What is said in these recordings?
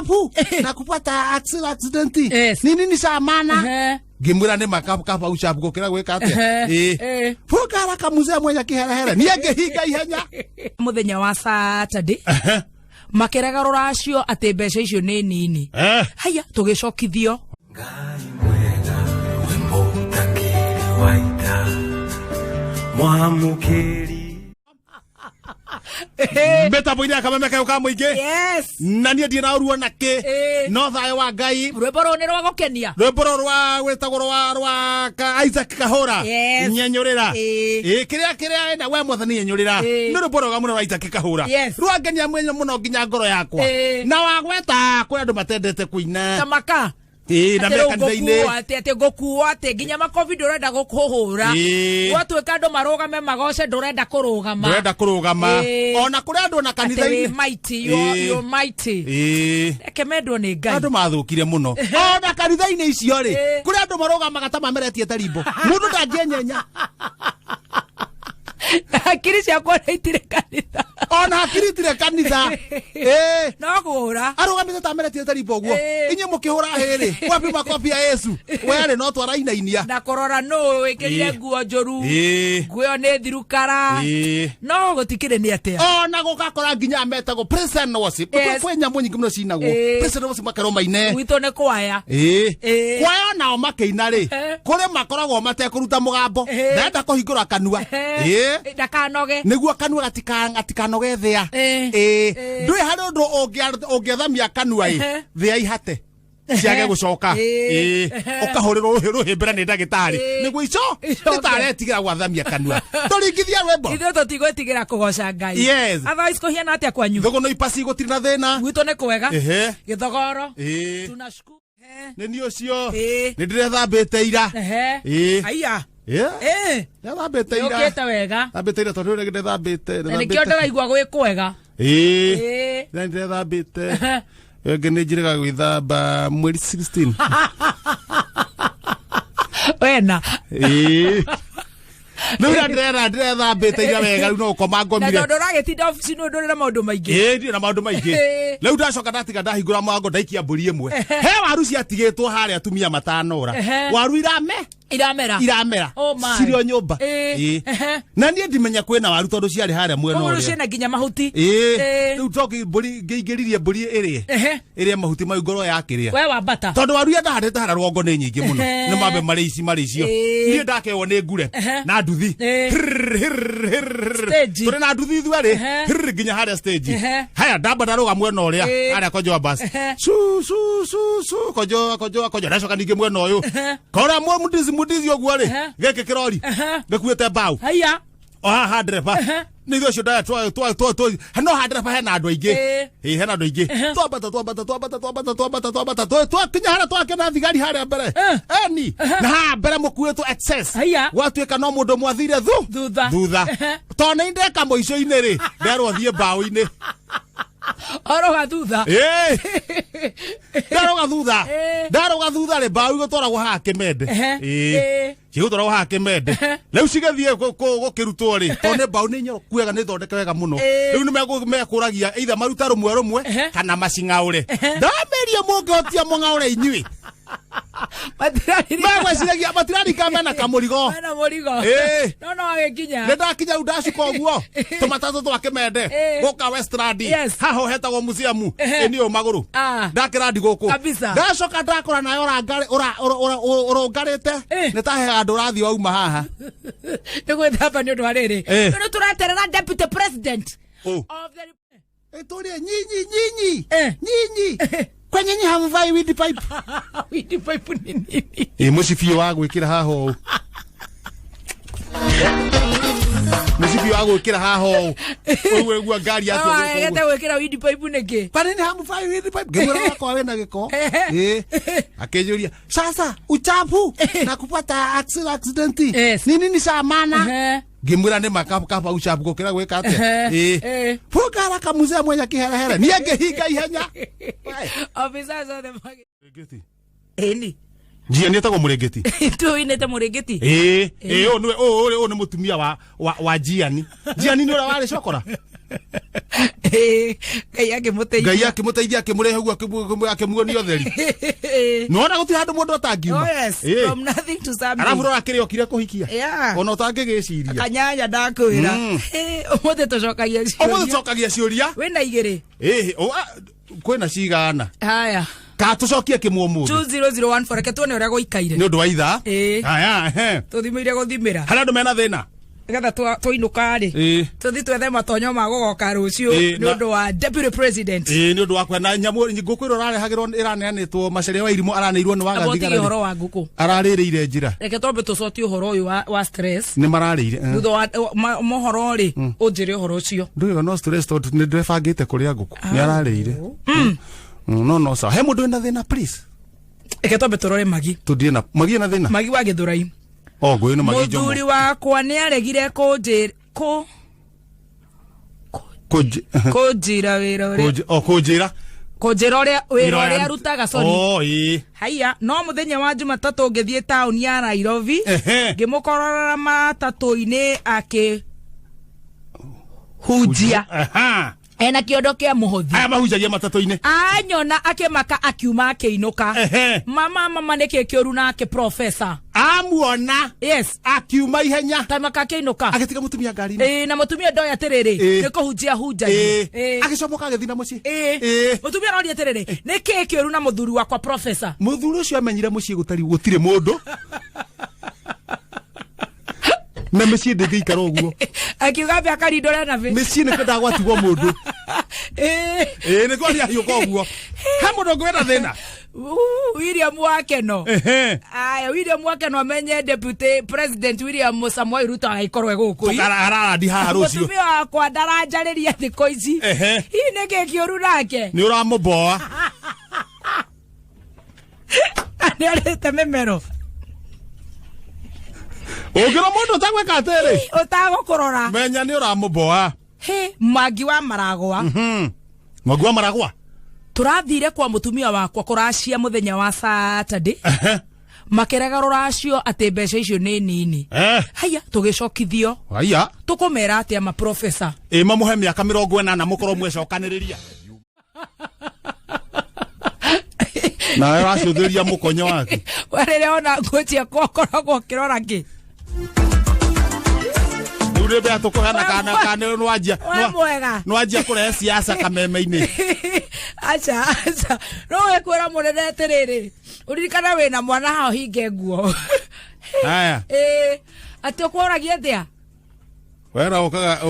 uchafu na kupata accident ni nini cha maana ngimwira ni makapa uchafu gukira gwika atia fuka haraka muzee mwenye kiherehere ni angehinga ihenya muthenya wa Saturday makeraga ruracio ati mbeca icio ni nini haya tugicokithio ngai mwega wimbo takiri waita mwamukiri beta boiria kamemeka ukamuingi yes na nie ndie na ruo nake no thayo wa ngai rwimbo ni rwa gukenia rwimbo rwa wetagwo rwa Isaac Kahora nyenyurira kiria enda we mwathani nyenyurira ni rwimbo rwa muno Isaac Kahora rwa ngenia mwenye muno nginya ngoro yakwa na wagweta kuri andu matendete kuina tamaka na mekanitha-ini ate gokuwa ate nginya ma covid urenda gukuhura watweka andu marugame magoce ndurenda kurugama ona kuri andu na kanitha-ini mighty you mighty ekemendwo ni ngai andu mathukire muno ona kanitha-ini icio ri kuri andu marugama gatama meretie tarimbo mundu ndangienyenya akiri ciakwa itire kanitha ona akiri itire kanitha no kuhura arugamite tameretie tarimbo guo inye mukihura hiri wapi makofi ya Yesu were no twarainainia na korora no wikirire nguo njoru nguo ni thirukara no gutikire ni atia ona gukakora nginya metagwo present worship kwe nyambo nyingi muno cinagwo present worship makaro maine wito ne kwaya kwaya nao makeina ri kuri makoragwo matekuruta mugambo ndenda kuhingura kanua ndakanoge niguo kanua gatikanoge thia ndui hari undu ungiathamia kanua thia ihate ciage gucoka ukahurirwo ruhimbira ni ndagitari niguo ico itaretigera gwathamia kanua turingithia rwimbo ithuĩ tũtigwĩtigĩra kũgoca ngai yes otherwise kũhiana atĩa kwanyu thuguno ipasi gũtirĩ na thĩna gwitũ nĩ kwega gĩthogoro tunashukuru nĩ niĩ ũcio nĩ ndĩrethambĩte ira aya thambĩte ira ũkĩte wega thambĩte ira tondũ rĩrĩ ndĩthambĩte na nĩkĩo ndĩraigua gwĩ kwega na ndĩrethambĩte wenge nĩ njĩrĩga gwĩthamba mweri 16 wena Nura ndĩrethambĩte ira wega rĩu no ũkoma ngomire na tondũ ũragĩtinda ofici nĩ ũndũ na maũndũ maingĩ ndirĩ na maũndũ maingĩ rĩu ndacoka ndatiga ndahingũra mũrango ndaikia mbũri ĩmwe he waru ciatigĩtwo harĩa atumia matanora waru iramera cirio nyũmba na niĩ ndimenya kwĩna waru tondũ ciarĩ harĩa mwena ũrĩa ciĩna nginya mahuti rĩu toki mbũri ngĩingĩririe mbũri ĩrĩe mahuti mau ngoro yakĩrĩa we wambata tondũ waru iria ndahandĩte harĩa rũgongo nĩ nyingĩ mũno nĩ mambe marĩ icio niĩ ndakeywo nĩ ngure na nduthi tũrĩ na nduthi ithuerĩ nginya harĩa stage haya ndamba ndarũga mwena ũrĩa harĩa konjoa bus konjoa ndacoka ningĩ mwena ũyũ kora mudizi ũguo rĩ gĩkĩ kĩrori gĩkuĩte mbaũ haya haha ndereba nĩ ithuĩ cio ndaya no ha ndereba hena andũ aingĩ hena andũ aingĩ twambata twakinya harĩa twakĩona thigari harĩa mbere eni na haha mbere mũkuĩtwo excess gwatuĩka no mũndũ mwathire thutha tondũ nĩ ndeka mũico-inĩ rĩ nderwo thiĩ mbaũ-inĩ oroga thutha ndaroga thutha rĩ mbaũ igũtwaragwo haha kĩmende cigũtwaragwo haha kĩmende rĩu cigĩthiĩ gũkĩrutwo rĩ tondũ nĩ mbaũ nĩ nyoroku wega nĩ thondeke wega mũno rĩu nĩ mekũragia either maruta rũmwe kana macing'aũre ndamĩria mũngĩhotia mũng'aũre inyuĩ magwĩciragia matirarika mena kamũrigo no agĩkinya nĩ ndakinya rĩu ndacuka ũguo tũmatatũ twa kĩmende gũka Westland haha hetagwo museum ĩni ũyũ magũrũ ndakĩrandi gũkũ ndacoka ndakora nayo ũrũngarĩte nĩ ta he andũ ũrathiĩ wauma haha nĩ gwĩthamba nĩ ũndũ wa rĩrĩ nĩ tũreterera deputy president tũrĩ nyinyi kwenye nyi hamvai windi pipe ni nini mũcibi wa gwĩkĩra haha ũũ mũcibi wa gwĩkĩra haha ũũ ũguo ngari yatu gete gwĩkĩra windi pipe nĩkĩ panini hamvai windi pipe ngĩmwĩra wakwa wĩna gĩko akĩnjũria sasa uchafu na kupata accident ni nini cha maana ngĩmwĩra nĩ makapa uchafu gũkĩra gwĩka atĩa fuka haraka muzee mwenye kiherehere ni angehinga ihenya officers of the eni Jiani etagwo Murengeti. Tu inete Murengeti. O ni mutumia wa Jiani. Jiani ni ora wale cokora. Ngai akimuteithia akimurehe uguo akimuonia theri. Nona guti handu mundu atangiuma. Oh yes, from nothing to something. Arabu rora kire okire kuhikia. Ona utangigiciria. Kanyanya ndakwira. Umuthe tucokagia ciuria. Wena igiri. Kwena cigana. Haya. Ka tucokie kimumuthi 2001 reke tuone uria guikaire ni undu wa itha. Haya tuthimire guthimira hala andu mena thina getha twinuka ri tuthi twethe matonyo ma gugoka rucio ni undu wa deputy president ni undu wa kwena nyamu ngukwiro rarehagirwo iraneanitwo Macharia wa Irimũ araneirwo ni wagathigara horo wa nguku ararĩrĩire njira reke tombe tucotie uhoro uyu wa stress ni mararĩire thutha wa mohoro ri unjire uhoro ucio nduga no stress to ni ndebangite kuria nguku ni ararĩire no sa he mundu ena thina please reke tombe turore Magi tudie na Magi na thina Magi wa Githurai ngwino Magi Jomo muthuri wakwa ni aregire kujira wira uria arutaga soni haya no muthenya wa Jumatatu ngithie town ya Nairobi ngimukorora matatu-ini hujia ena kiondo kia muhothi aya mahujagia matatu-ini anyona akimaka akiuma akiinuka mama niki kioru nake professor amuona yes akiuma ihenya tamaka akiinuka agitiga mutumia ngari na mutumia ndoya atiriri niko hujia agicomoka agithina muci mutumia rori atiriri niki kioru na muthuri wakwa professor muthuri ucio amenyire muci gutire mundu na meci ndingĩikara ũguo akiuga bia karindora na ve meci nĩ kwenda gwatigwo mũndũ nĩ kwenda hiũka ũguo ha mũndũ ngwenda thĩna William Wakeno aya William Wakeno amenye deputy president William Samoei Ruto aikorwe gũkũ ararandi haha rũcio mutumia wakwa ndaranjarĩria thikũ ici hii nĩ kĩkĩũru nake nĩ ũramũmboa nĩ arĩte memero Ogero mundu tagweka atiri utagukurora menya ni uramũmboa Magi wa Maragwa Magi wa Maragwa turathire kwa mutumia wakwa kuracia muthenya wa Saturday makerega ruracio ati mbeca icio ni nini haya tugicokithio haya tukumera ati ama professor mamuhe miaka 40 mukorwo mwecokaniriria na aracuthiria mukonyo wake warere ona ngotia kokoragwo kirora ki urebe atukohana kana nwajia kurehe siasa kameme-ini acha no wekwira munene atiriri uririkana wina mwana hao hinge nguo haya ati ukworagia atia wera ukaga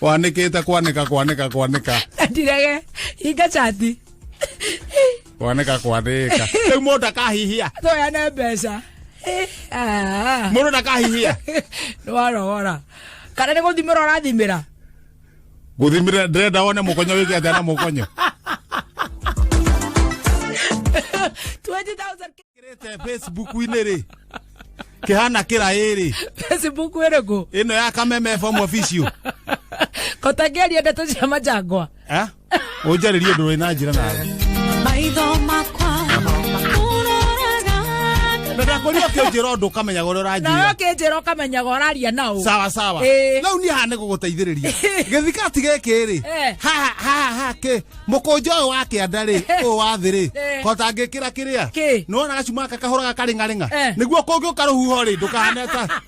wanikite kwanika ndirege hinga chati kwanika riu mundu akahihia toya ne mbeca mundu ndakahihia nwarora kana ni guthimira urathimira guthimira ndrenda wone mukonyo wiki atia na mukonyo 20,000 kirete Facebook-ini ri kihana kira iri Facebook iriku ino ya Kameme FM official kotageria ndeto cia Majangwa unjaririe ndu wina njira nawe maitho makwa Bada kurio kinjiro ndu kamenya gore urajira na kinjiro kamenya gore aria nao sawa riu ni hane guguteithiriria githikati giki ri ha ke mukonjo wake andari o wathiri kota ngikira kiria no ona gacuma kakahora karingaringa niguo kungiuka ruhuho ri ndukaneta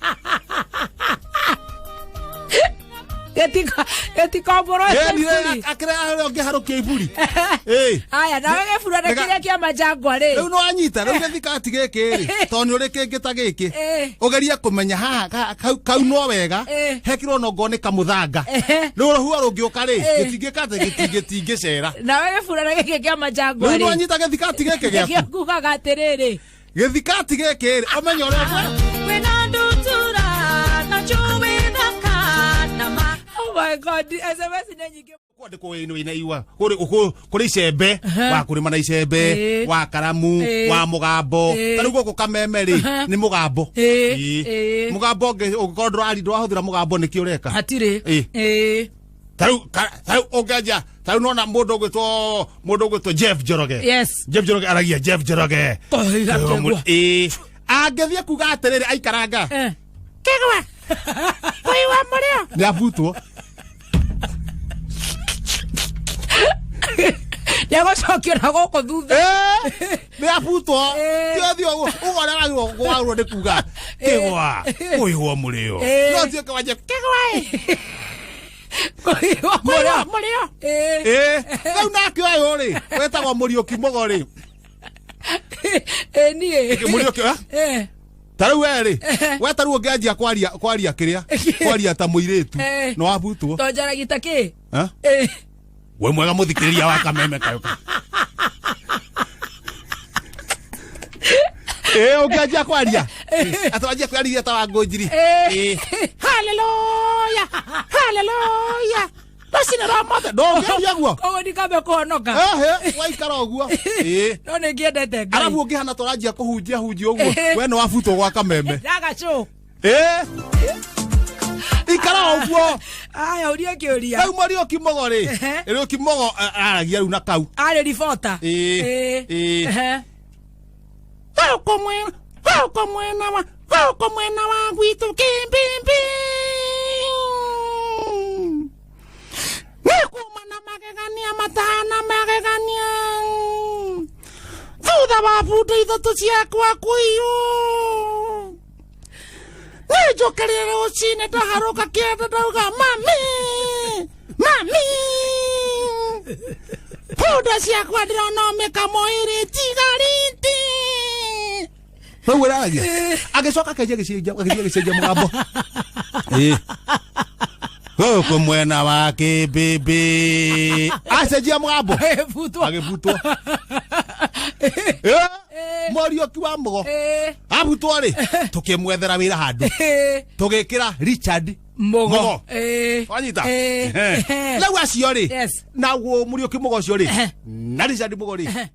etika mboro akira ngiharukia iburi aya nawe gefura na kiria kia Majangwa ri riu no anyita riu githikati giki ri toni uri kingita giki ugeria kumenya haha kau no wega hekirwo no ngone kamuthanga riu ruhuho rungiuka ri gitingicera nawe gefura na giki kia Majangwa ri riu no anyita githikati giki giaku kugaga atiriri githikati giki ri umenya uria wena ndutura na chuwe my God, SMS na nyingi kwande ko ino inaiwa kuri icembe wa kurima na icembe wa karamu wa mugambo tari guko Kameme ri ni mugambo mugambo ugikorwo ndurari ndwahuthira mugambo niki ureka hatire Tau ogaja. Tau nona mundu gwitwo Jeff Njoroge. Yes. Jeff Njoroge aragia Jeff Njoroge. Angethia kuga atiriri aikaranga. Kegwa. Koi wa murio. Ni abutwo. Yagocokio na goko thutha. Ni abutwo. Thio ugorera gwo ndi kuga. Kegwa. Koi wa murio. No thio kawaje. Kegwa. Murio. Rĩu nake ũyũ rĩ wetagwo Mũriũki Mũgo rĩ. Niĩ. Mũriũki ta rĩu we rĩ wetarwo ũngĩanjia kwaria kĩrĩa kwaria ta mũirĩtu no wabutwo. To njaragia ta kĩ? We mwega mũthikĩrĩria wa Kameme Kayũka. Ũngĩanjia kwaria atwanjia kwariria ta Wangũnjiri. Hallelujah. Hallelujah. Basi na mothe ndũngĩaria guo. Koguo ndikambe kũhonoka. Waikara ũguo. No nĩ ngĩendete Ngai. Arabu ũngĩhana tũranjia kũhunjia ũguo we nĩ wabutwo gwa Kameme. Ndagacũ. Ikara ũguo. Aya ũria kĩũria. Rĩu Mũriũki Mũgo rĩ. Mũriũki Mũgo aragia rĩu na kau. Arĩ ribota. Gũkũ mwena wa gwitũ kĩmbĩmbĩ. Nĩkuma na magegania matahana magegania. Thutha wa bundo ithatũ ciakwa kũiywo. Nĩnjũkĩrire rũcinĩ ndaharũka kĩanda ndauga mami. Bundo ciakwa ndĩrona mĩkamo ĩrĩ tigariti. Rĩu ũragia agĩcoka akenjia gĩcenjia mũgambo. Gũkũ mwena wa kĩmbĩmbĩ acenjia mũgambo agĩbutwo. Mũriũki wa Mũgo abutwo rĩ tũkĩmwethera wĩra handũ tũgĩkĩra Richard Mũgo. Wanyita rĩu acio rĩ naguo Mũriũki Mũgo ũcio rĩ na Richard Mũgo rĩ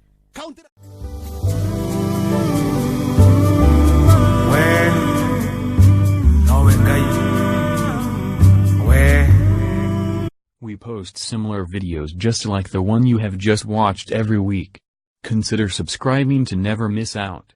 We post similar videos just like the one you have just watched every week. Consider subscribing to never miss out.